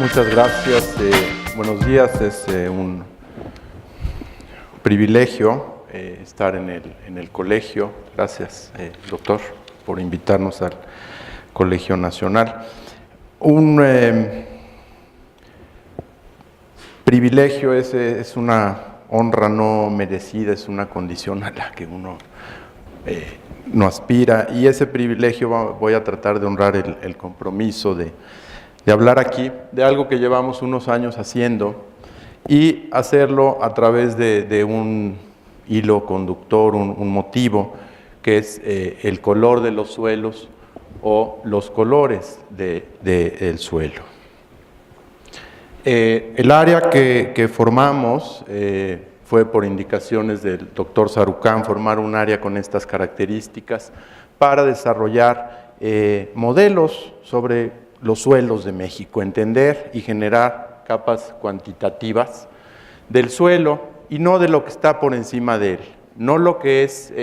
Muchas gracias. Buenos días. Es un privilegio estar en el colegio. Gracias, doctor, por invitarnos al Colegio Nacional. Un privilegio es una honra no merecida, es una condición a la que uno no aspira, y ese privilegio voy a tratar de honrar el compromiso de hablar aquí de algo que llevamos unos años haciendo y hacerlo a través de un hilo conductor, un motivo, que es el color de los suelos o los colores del suelo. El área que formamos fue por indicaciones del doctor Sarucán, formar un área con estas características para desarrollar modelos sobre los suelos de México, entender y generar capas cuantitativas del suelo y no de lo que está por encima de él, no lo que es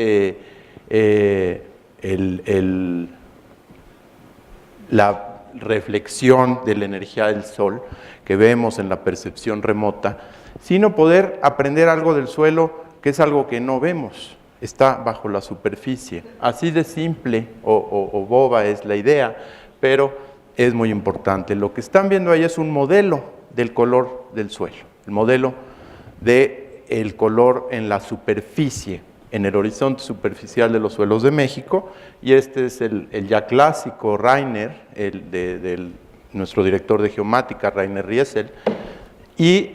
la reflexión de la energía del sol que vemos en la percepción remota, sino poder aprender algo del suelo que es algo que no vemos, está bajo la superficie. Así de simple o boba es la idea, pero es muy importante. Lo que están viendo ahí es un modelo del color del suelo, el modelo del color en la superficie, en el horizonte superficial de los suelos de México, y este es el ya clásico Rainer, nuestro director de geomática, Rainer Riesel, y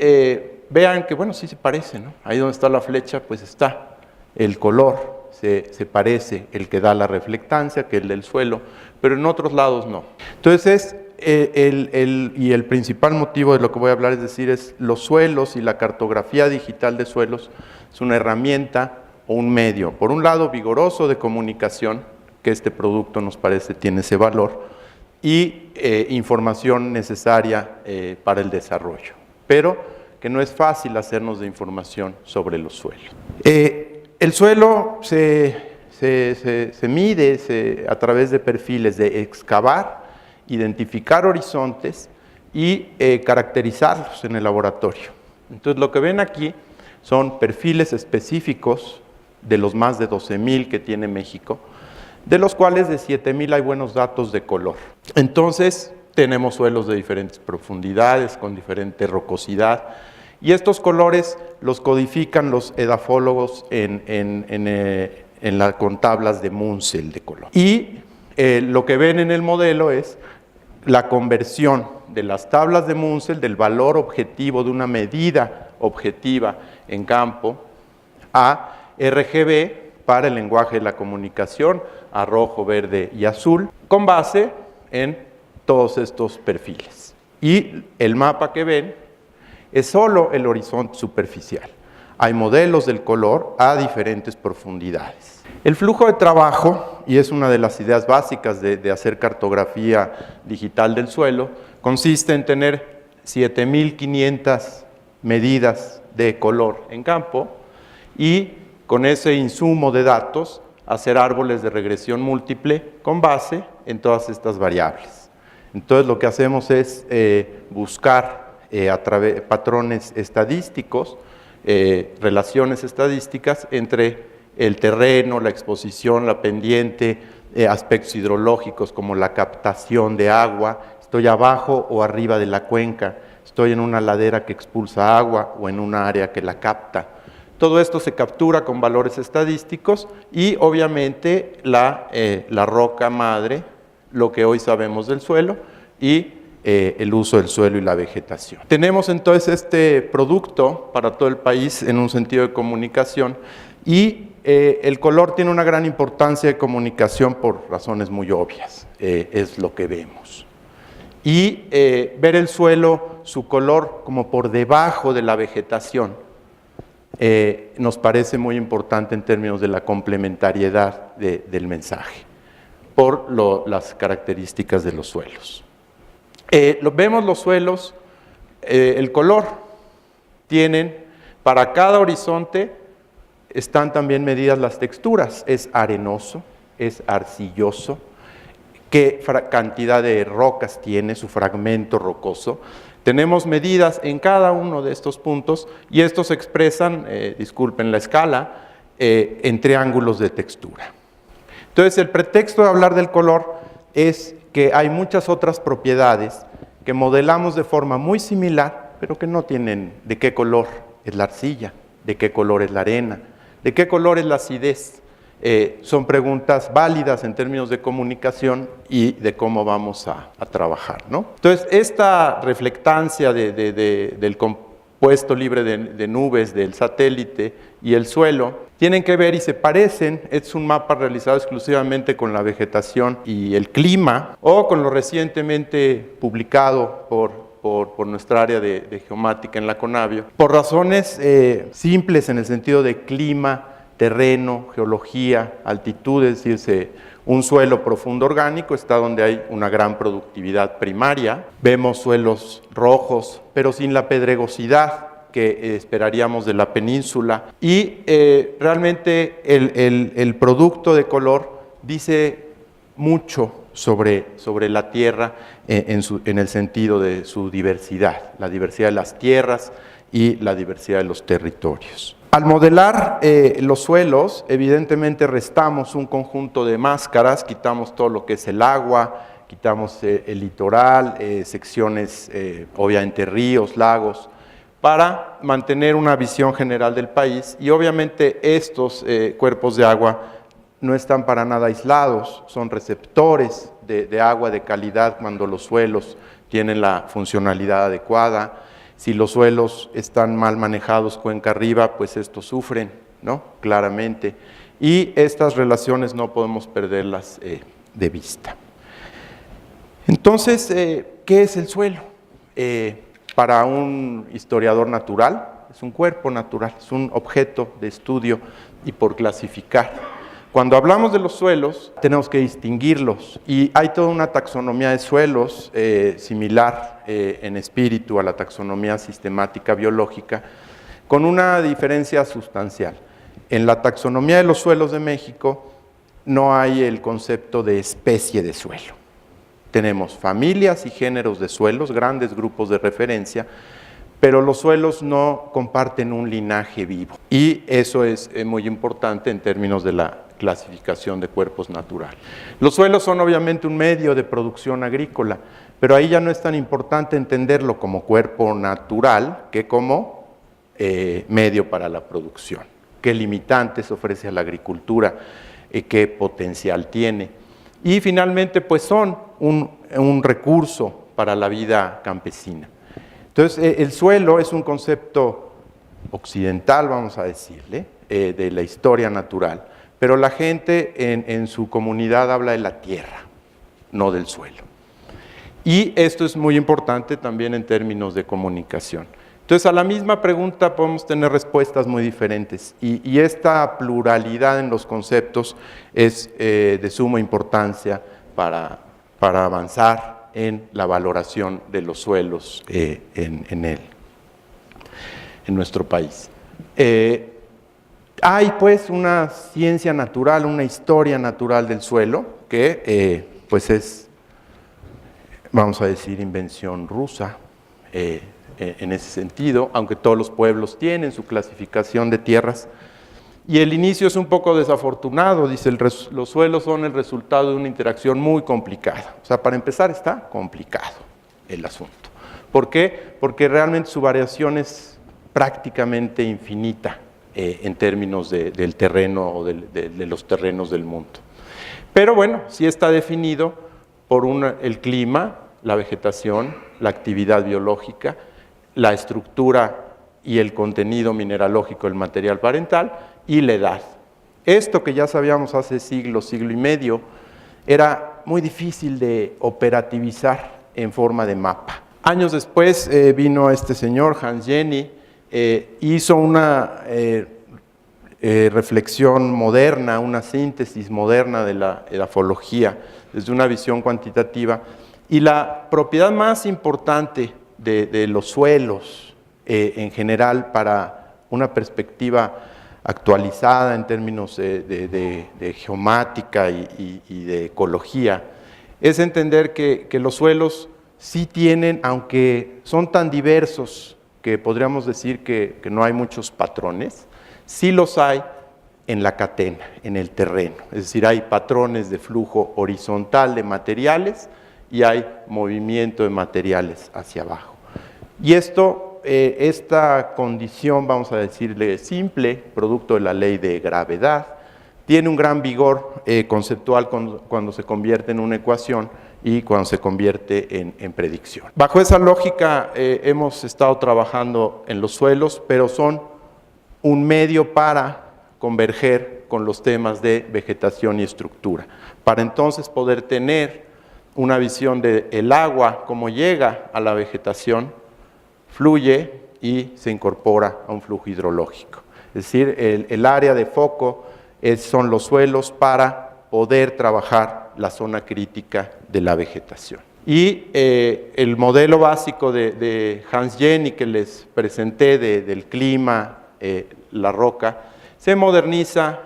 vean que, bueno, sí se parece, ¿no? Ahí donde está la flecha, pues está el color, se parece el que da la reflectancia, que el del suelo, pero en otros lados no. Entonces, el principal motivo de lo que voy a hablar, es decir, es los suelos y la cartografía digital de suelos es una herramienta o un medio, por un lado vigoroso de comunicación, que este producto nos parece tiene ese valor, y información necesaria para el desarrollo, pero que no es fácil hacernos de información sobre los suelos. El suelo se mide a través de perfiles de excavar, identificar horizontes y caracterizarlos en el laboratorio. Entonces, lo que ven aquí son perfiles específicos de los más de 12,000 que tiene México, de los cuales de 7,000 hay buenos datos de color. Entonces, tenemos suelos de diferentes profundidades, con diferente rocosidad, y estos colores los codifican los edafólogos con tablas de Munsell de color. Y lo que ven en el modelo es la conversión de las tablas de Munsell, del valor objetivo de una medida objetiva en campo, a RGB para el lenguaje de la comunicación, a rojo, verde y azul, con base en todos estos perfiles. Y el mapa que ven es solo el horizonte superficial. Hay modelos del color a diferentes profundidades. El flujo de trabajo, y es una de las ideas básicas de hacer cartografía digital del suelo, consiste en tener 7,500 medidas de color en campo y con ese insumo de datos hacer árboles de regresión múltiple con base en todas estas variables. Entonces, lo que hacemos es buscar patrones estadísticos, relaciones estadísticas entre el terreno, la exposición, la pendiente, aspectos hidrológicos como la captación de agua, estoy abajo o arriba de la cuenca, estoy en una ladera que expulsa agua o en una área que la capta. Todo esto se captura con valores estadísticos y obviamente la roca madre, lo que hoy sabemos del suelo, y el uso del suelo y la vegetación. Tenemos entonces este producto para todo el país en un sentido de comunicación, y el color tiene una gran importancia de comunicación por razones muy obvias, es lo que vemos. Y ver el suelo, su color como por debajo de la vegetación, nos parece muy importante en términos de la complementariedad del mensaje, por las características de los suelos. Vemos los suelos, el color, tienen, para cada horizonte, están también medidas las texturas, es arenoso, es arcilloso, qué cantidad de rocas tiene su fragmento rocoso, Tenemos medidas en cada uno de estos puntos y estos se expresan, disculpen la escala, en triángulos de textura. Entonces, el pretexto de hablar del color es que hay muchas otras propiedades que modelamos de forma muy similar, pero que no tienen de qué color es la arcilla, de qué color es la arena, de qué color es la acidez. Son preguntas válidas en términos de comunicación y de cómo vamos a trabajar, ¿no? Entonces, esta reflectancia del compuesto libre de nubes, del satélite y el suelo, tienen que ver y se parecen. Es un mapa realizado exclusivamente con la vegetación y el clima, o con lo recientemente publicado por nuestra área de geomática en la Conavio, por razones simples en el sentido de clima, terreno, geología, altitud, es decir, un suelo profundo orgánico está donde hay una gran productividad primaria. Vemos suelos rojos, pero sin la pedregosidad que esperaríamos de la península. Y realmente el producto de color dice mucho sobre la tierra en el sentido de su diversidad, la diversidad de las tierras y la diversidad de los territorios. Al modelar los suelos, evidentemente restamos un conjunto de máscaras, quitamos todo lo que es el agua, quitamos el litoral, secciones, obviamente ríos, lagos, para mantener una visión general del país. Y obviamente estos cuerpos de agua no están para nada aislados, son receptores de agua de calidad cuando los suelos tienen la funcionalidad adecuada. Si los suelos están mal manejados cuenca arriba, pues estos sufren, ¿no? Claramente. Y estas relaciones no podemos perderlas de vista. Entonces, ¿qué es el suelo? Para un historiador natural, es un cuerpo natural, es un objeto de estudio y por clasificar. Cuando hablamos de los suelos, tenemos que distinguirlos y hay toda una taxonomía de suelos similar en espíritu a la taxonomía sistemática biológica, con una diferencia sustancial. En la taxonomía de los suelos de México no hay el concepto de especie de suelo. Tenemos familias y géneros de suelos, grandes grupos de referencia, pero los suelos no comparten un linaje vivo. Y eso es muy importante en términos de la clasificación de cuerpos naturales. Los suelos son obviamente un medio de producción agrícola, pero ahí ya no es tan importante entenderlo como cuerpo natural que como medio para la producción. Qué limitantes ofrece a la agricultura, qué potencial tiene. Y finalmente, pues son un recurso para la vida campesina. Entonces, el suelo es un concepto occidental, vamos a decirle, de la historia natural, pero la gente en su comunidad habla de la tierra, no del suelo. Y esto es muy importante también en términos de comunicación. Entonces, a la misma pregunta podemos tener respuestas muy diferentes y esta pluralidad en los conceptos es de suma importancia para avanzar en la valoración de los suelos en nuestro país. Hay pues una ciencia natural, una historia natural del suelo que pues es, vamos a decir, invención rusa en ese sentido, aunque todos los pueblos tienen su clasificación de tierras. Y el inicio es un poco desafortunado, dice, los suelos son el resultado de una interacción muy complicada. O sea, para empezar está complicado el asunto. ¿Por qué? Porque realmente su variación es prácticamente infinita en términos del terreno o de los terrenos del mundo. Pero bueno, sí está definido por el clima, la vegetación, la actividad biológica, la estructura y el contenido mineralógico del material parental y la edad. Esto que ya sabíamos hace siglo y medio, era muy difícil de operativizar en forma de mapa. Años después vino este señor, Hans Jenny, hizo una reflexión moderna, una síntesis moderna de la edafología desde una visión cuantitativa, y la propiedad más importante de los suelos en general para una perspectiva actualizada en términos de geomática y de ecología es entender que los suelos sí tienen, aunque son tan diversos que podríamos decir que no hay muchos patrones, sí los hay en la catena, en el terreno. Es decir, hay patrones de flujo horizontal de materiales y hay movimiento de materiales hacia abajo. Y esta condición, vamos a decirle simple, producto de la ley de gravedad, tiene un gran vigor conceptual cuando se convierte en una ecuación y cuando se convierte en predicción. Bajo esa lógica hemos estado trabajando en los suelos, pero son un medio para converger con los temas de vegetación y estructura, para entonces poder tener una visión del agua, cómo llega a la vegetación, fluye y se incorpora a un flujo hidrológico. Es decir, el área de foco son los suelos para poder trabajar la zona crítica de la vegetación. Y el modelo básico de Hans Jenny que les presenté del clima, la roca, se moderniza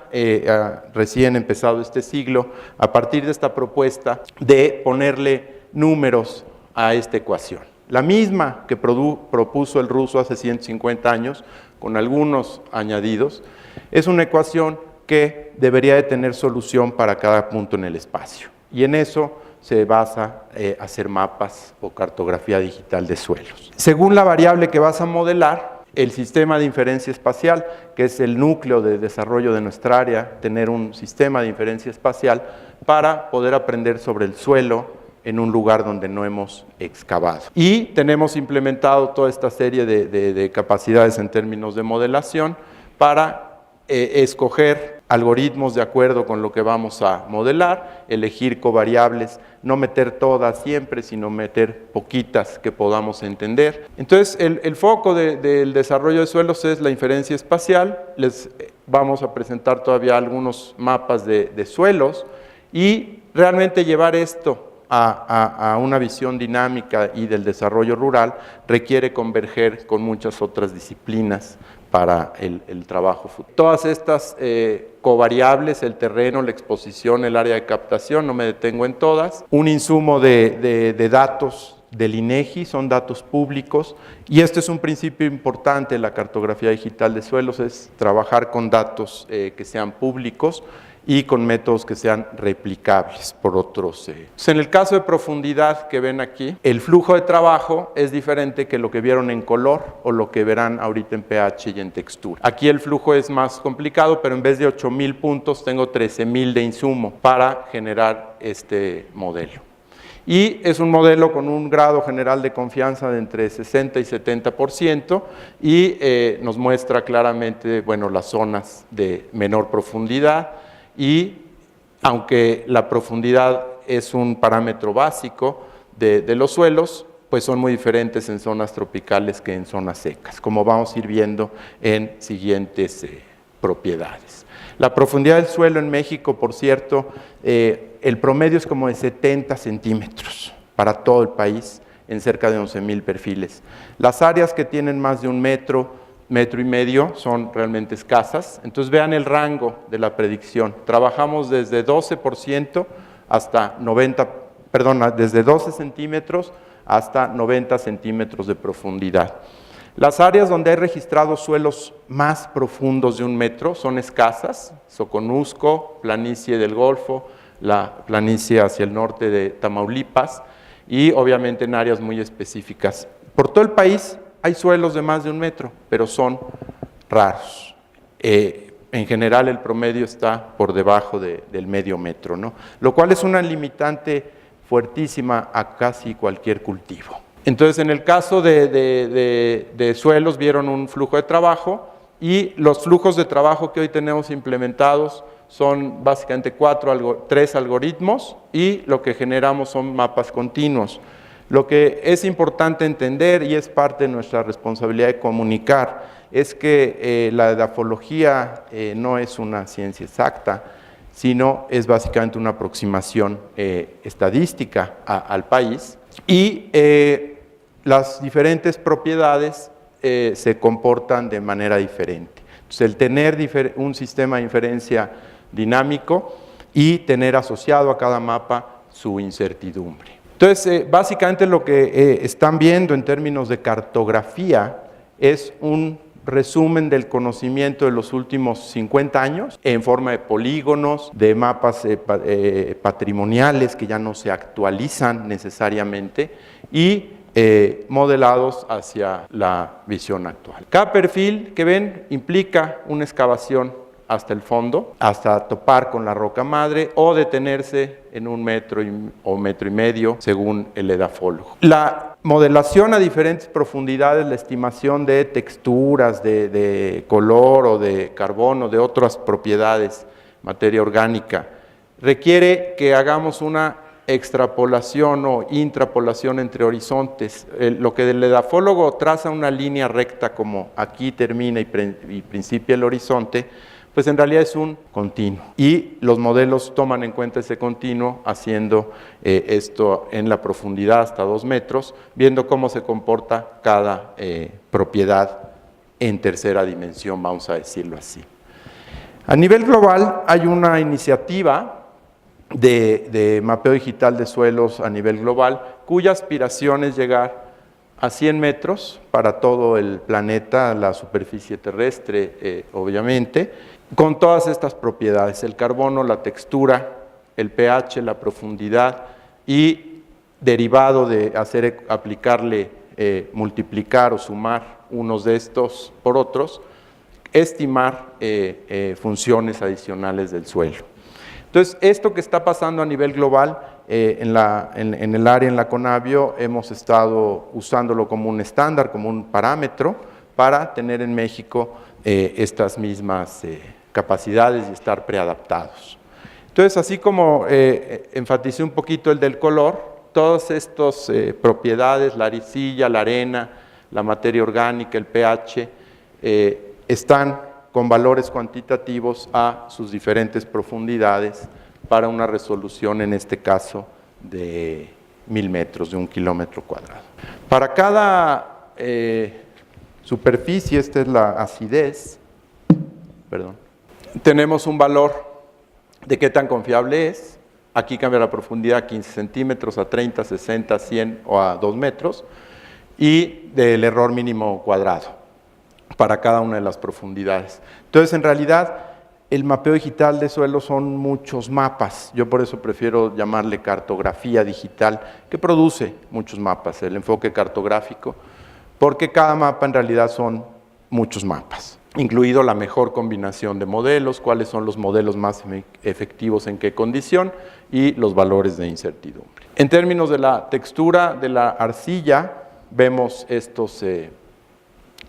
recién empezado este siglo a partir de esta propuesta de ponerle números a esta ecuación. La misma que propuso el ruso hace 150 años, con algunos añadidos, es una ecuación que debería de tener solución para cada punto en el espacio. Y en eso se basa hacer mapas o cartografía digital de suelos. Según la variable que vas a modelar, el sistema de inferencia espacial, que es el núcleo de desarrollo de nuestra área, tener un sistema de inferencia espacial para poder aprender sobre el suelo en un lugar donde no hemos excavado. Y tenemos implementado toda esta serie de capacidades en términos de modelación para escoger algoritmos de acuerdo con lo que vamos a modelar, elegir covariables, no meter todas siempre, sino meter poquitas que podamos entender. Entonces, el foco del desarrollo de suelos es la inferencia espacial. Les vamos a presentar todavía algunos mapas de suelos y realmente llevar esto a una visión dinámica y del desarrollo rural requiere converger con muchas otras disciplinas para el trabajo futuro. Todas estas covariables, el terreno, la exposición, el área de captación, no me detengo en todas. Un insumo de datos del INEGI, son datos públicos, y este es un principio importante en la cartografía digital de suelos, es trabajar con datos que sean públicos y con métodos que sean replicables por otros. En el caso de profundidad que ven aquí, el flujo de trabajo es diferente que lo que vieron en color o lo que verán ahorita en pH y en textura. Aquí el flujo es más complicado, pero en vez de 8,000 puntos, tengo 13,000 de insumo para generar este modelo. Y es un modelo con un grado general de confianza de entre 60 y 70% y nos muestra claramente, bueno, las zonas de menor profundidad. Y aunque la profundidad es un parámetro básico de los suelos, pues son muy diferentes en zonas tropicales que en zonas secas, como vamos a ir viendo en siguientes propiedades. La profundidad del suelo en México, por cierto, el promedio es como de 70 centímetros para todo el país, en cerca de 11,000 perfiles. Las áreas que tienen más de 1 metro, metro y medio, son realmente escasas. Entonces vean el rango de la predicción. Trabajamos desde 12% hasta 90, perdón, desde 12 centímetros hasta 90 centímetros de profundidad. Las áreas donde hay registrados suelos más profundos de 1 metro son escasas: Soconusco, planicie del Golfo, la planicie hacia el norte de Tamaulipas y obviamente en áreas muy específicas. Por todo el país hay suelos de más de 1 metro, pero son raros. En general el promedio está por debajo del medio metro, ¿no? Lo cual es una limitante fuertísima a casi cualquier cultivo. Entonces, en el caso de suelos vieron un flujo de trabajo y los flujos de trabajo que hoy tenemos implementados son básicamente 3 algoritmos y lo que generamos son mapas continuos. Lo que es importante entender, y es parte de nuestra responsabilidad de comunicar, es que la edafología no es una ciencia exacta, sino es básicamente una aproximación estadística al país, y las diferentes propiedades se comportan de manera diferente. Entonces, el tener un sistema de inferencia dinámico y tener asociado a cada mapa su incertidumbre. Entonces, básicamente lo que están viendo en términos de cartografía es un resumen del conocimiento de los últimos 50 años en forma de polígonos, de mapas patrimoniales que ya no se actualizan necesariamente y modelados hacia la visión actual. Cada perfil que ven implica una excavación hasta el fondo, hasta topar con la roca madre o detenerse en 1 metro o metro y medio según el edafólogo. La modelación a diferentes profundidades, la estimación de texturas, de color o de carbono, de otras propiedades, materia orgánica, requiere que hagamos una extrapolación o intrapolación entre horizontes. Lo que el edafólogo traza una línea recta como aquí termina y principia el horizonte, pues en realidad es un continuo. Y los modelos toman en cuenta ese continuo haciendo esto en la profundidad hasta 2 metros, viendo cómo se comporta cada propiedad en tercera dimensión, vamos a decirlo así. A nivel global hay una iniciativa de mapeo digital de suelos a nivel global, cuya aspiración es llegar a 100 metros para todo el planeta, la superficie terrestre, obviamente, con todas estas propiedades, el carbono, la textura, el pH, la profundidad y derivado de aplicarle, multiplicar o sumar unos de estos por otros, estimar funciones adicionales del suelo. Entonces, esto que está pasando a nivel global, en el área, en la Conavio, hemos estado usándolo como un estándar, como un parámetro, para tener en México estas mismas capacidades y estar preadaptados. Entonces, así como enfaticé un poquito el del color, todas estas propiedades, la arcilla, la arena, la materia orgánica, el pH, están con valores cuantitativos a sus diferentes profundidades para una resolución, en este caso, de 1000 metros, de 1 kilómetro cuadrado. Para cada superficie, esta es la acidez, tenemos un valor de qué tan confiable es. Aquí cambia la profundidad a 15 centímetros, a 30, 60, 100 o a 2 metros, y del error mínimo cuadrado para cada una de las profundidades. Entonces, en realidad, el mapeo digital de suelo son muchos mapas. Yo por eso prefiero llamarle cartografía digital, que produce muchos mapas, el enfoque cartográfico, porque cada mapa en realidad son muchos mapas, incluido la mejor combinación de modelos, cuáles son los modelos más efectivos en qué condición y los valores de incertidumbre. En términos de la textura de la arcilla, vemos estos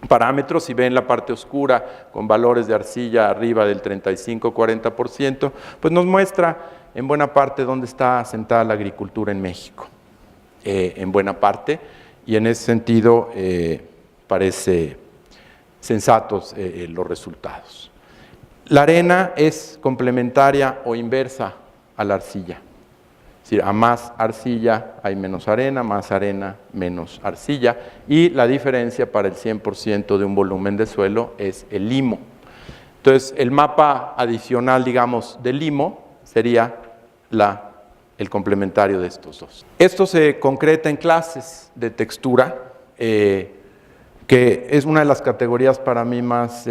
parámetros. Si ven la parte oscura con valores de arcilla arriba del 35-40%, pues nos muestra en buena parte dónde está asentada la agricultura en México, en buena parte, y en ese sentido parece sensatos los resultados. La arena es complementaria o inversa a la arcilla. Es decir, a más arcilla hay menos arena, menos arcilla, y la diferencia para el 100% de un volumen de suelo es el limo. Entonces, el mapa adicional, digamos, del limo sería el complementario de estos dos. Esto se concreta en clases de textura, que es una de las categorías para mí más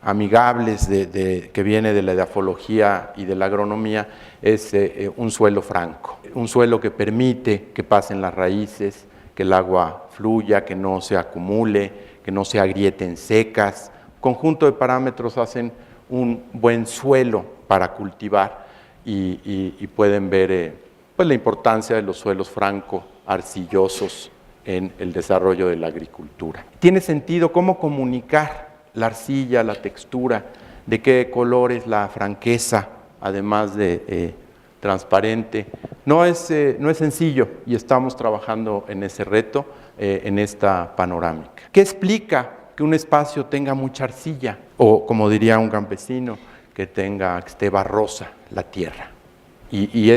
amigables que viene de la edafología y de la agronomía, es un suelo franco, un suelo que permite que pasen las raíces, que el agua fluya, que no se acumule, que no se agrieten secas. Conjunto de parámetros hacen un buen suelo para cultivar y pueden ver pues la importancia de los suelos franco-arcillosos en el desarrollo de la agricultura. Tiene sentido cómo comunicar la arcilla, la textura, de qué color es la franqueza, además de transparente. No es sencillo y estamos trabajando en ese reto, en esta panorámica. ¿Qué explica que un espacio tenga mucha arcilla? O, como diría un campesino, que esté barrosa la tierra. Y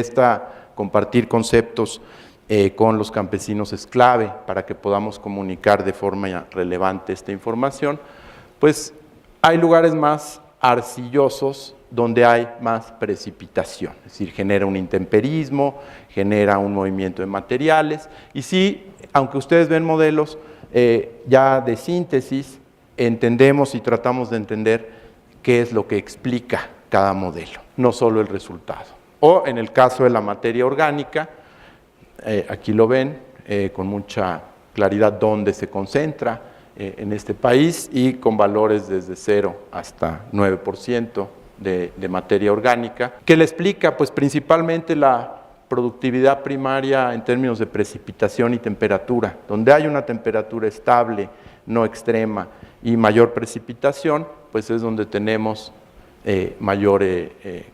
compartir conceptos con los campesinos es clave para que podamos comunicar de forma relevante esta información. Pues hay lugares más arcillosos donde hay más precipitación, es decir, genera un intemperismo, genera un movimiento de materiales, y sí, aunque ustedes ven modelos ya de síntesis, entendemos y tratamos de entender qué es lo que explica cada modelo, no solo el resultado. O en el caso de la materia orgánica, aquí lo ven con mucha claridad dónde se concentra en este país y con valores desde 0 hasta 9% de materia orgánica, que le explica pues principalmente la productividad primaria en términos de precipitación y temperatura. Donde hay una temperatura estable, no extrema y mayor precipitación, pues es donde tenemos mayor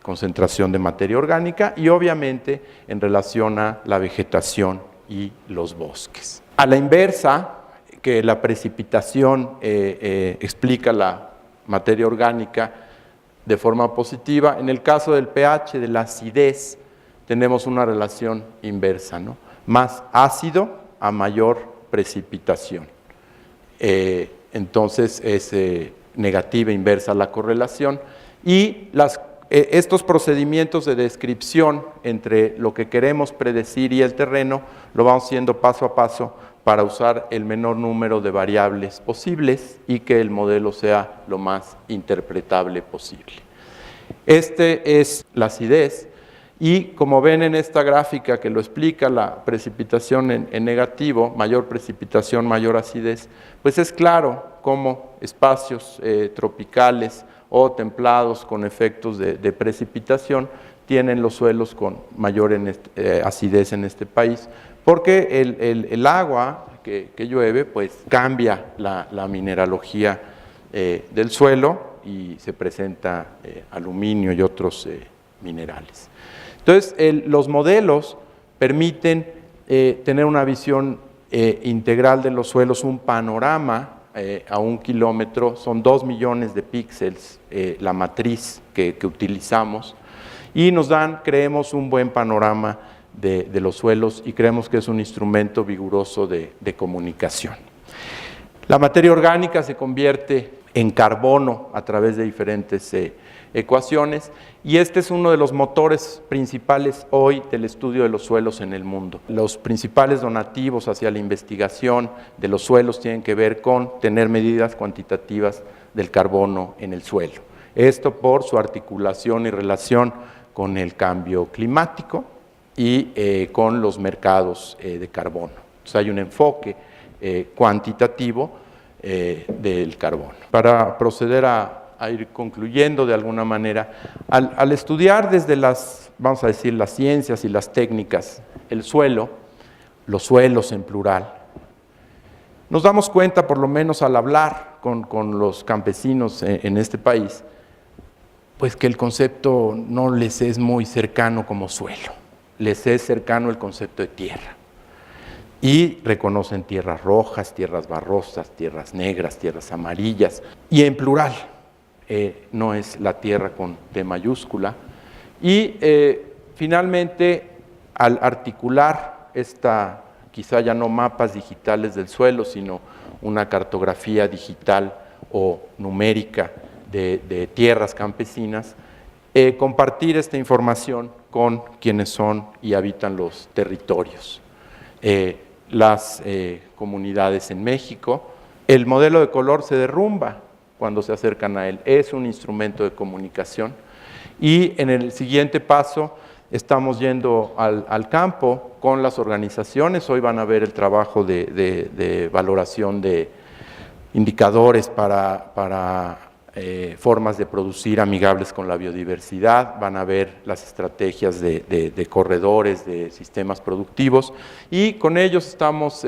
concentración de materia orgánica y obviamente en relación a la vegetación y los bosques. A la inversa, que la precipitación explica la materia orgánica de forma positiva, en el caso del pH, de la acidez, tenemos una relación inversa, ¿no? Más ácido a mayor precipitación. Entonces es negativa inversa la correlación y estos procedimientos de descripción entre lo que queremos predecir y el terreno lo vamos haciendo paso a paso para usar el menor número de variables posibles y que el modelo sea lo más interpretable posible. Este es la acidez y como ven en esta gráfica que lo explica la precipitación en negativo, mayor precipitación, mayor acidez, pues es claro cómo espacios tropicales o templados con efectos de precipitación tienen los suelos con mayor acidez en este país, porque el agua que llueve pues cambia la mineralogía del suelo y se presenta aluminio y otros minerales. Entonces, los modelos permiten tener una visión integral de los suelos, un panorama a 1 kilómetro, son 2 millones de píxeles la matriz que utilizamos y nos dan, creemos, un buen panorama de los suelos y creemos que es un instrumento vigoroso de comunicación. La materia orgánica se convierte en carbono a través de diferentes ecuaciones y este es uno de los motores principales hoy del estudio de los suelos en el mundo. Los principales donativos hacia la investigación de los suelos tienen que ver con tener medidas cuantitativas del carbono en el suelo. Esto por su articulación y relación con el cambio climático y con los mercados de carbono. Entonces hay un enfoque cuantitativo del carbono. Para proceder a ir concluyendo de alguna manera, al estudiar desde vamos a decir, las ciencias y las técnicas, el suelo, los suelos en plural, nos damos cuenta, por lo menos al hablar con los campesinos en este país, pues que el concepto no les es muy cercano como suelo, les es cercano el concepto de tierra. Y reconocen tierras rojas, tierras barrosas, tierras negras, tierras amarillas, y en plural, no es la tierra con T mayúscula. Y finalmente, al articular quizá ya no mapas digitales del suelo, sino una cartografía digital o numérica de tierras campesinas, compartir esta información con quienes son y habitan los territorios. Las comunidades en México, el modelo de color se derrumba cuando se acercan a él, es un instrumento de comunicación y en el siguiente paso estamos yendo al campo con las organizaciones. Hoy van a ver el trabajo de valoración de indicadores para formas de producir amigables con la biodiversidad, van a ver las estrategias de corredores, de sistemas productivos y con ellos estamos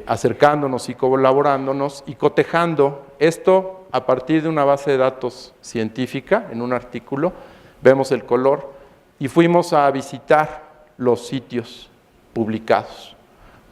acercándonos y colaborándonos y cotejando esto a partir de una base de datos científica. En un artículo vemos el color y fuimos a visitar los sitios publicados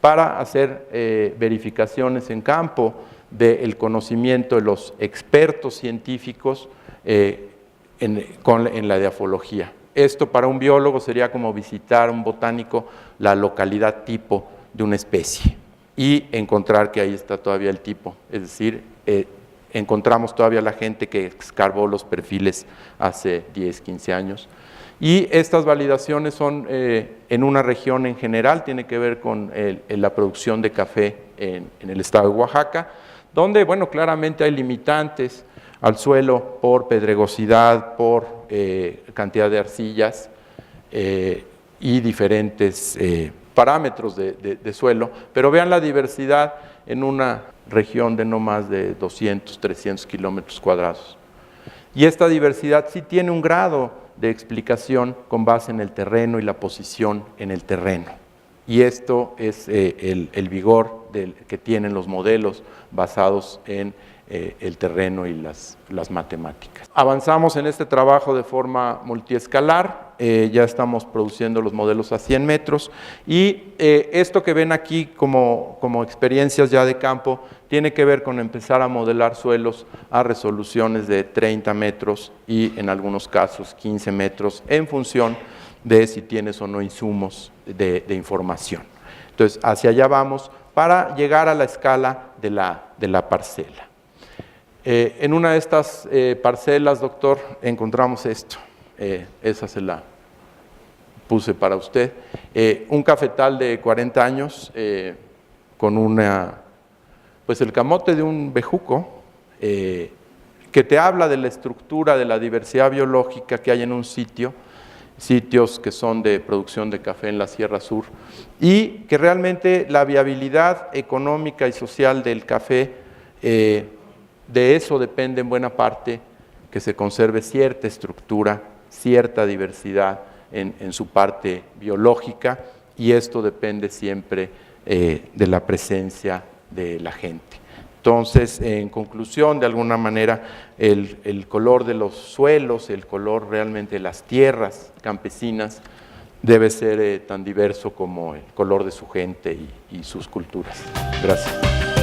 para hacer verificaciones en campo del conocimiento de los expertos científicos en la ediafología. Esto para un biólogo sería como visitar un botánico la localidad tipo de una especie y encontrar que ahí está todavía el tipo, es decir, encontramos todavía la gente que escarbó los perfiles hace 10, 15 años. Y estas validaciones son en una región en general, tiene que ver con la producción de café en el estado de Oaxaca, donde, bueno, claramente hay limitantes al suelo por pedregosidad, por cantidad de arcillas y diferentes parámetros de suelo, pero vean la diversidad en una región de no más de 200, 300 kilómetros cuadrados. Y esta diversidad sí tiene un grado de explicación con base en el terreno y la posición en el terreno. Y esto es el vigor que tienen los modelos basados en el terreno y las matemáticas. Avanzamos en este trabajo de forma multiescalar, ya estamos produciendo los modelos a 100 metros y esto que ven aquí como experiencias ya de campo tiene que ver con empezar a modelar suelos a resoluciones de 30 metros y en algunos casos 15 metros en función de si tienes o no insumos de información. Entonces, hacia allá vamos para llegar a la escala de la parcela. En una de estas parcelas, doctor, encontramos esto. Esa se la puse para usted. Un cafetal de 40 años con pues el camote de un bejuco que te habla de la estructura, de la diversidad biológica que hay en un sitios que son de producción de café en la Sierra Sur, y que realmente la viabilidad económica y social del café, de eso depende en buena parte que se conserve cierta estructura, cierta diversidad en su parte biológica, y esto depende siempre de la presencia de la gente. Entonces, en conclusión, de alguna manera, el color de los suelos, el color realmente de las tierras campesinas debe ser tan diverso como el color de su gente y sus culturas. Gracias.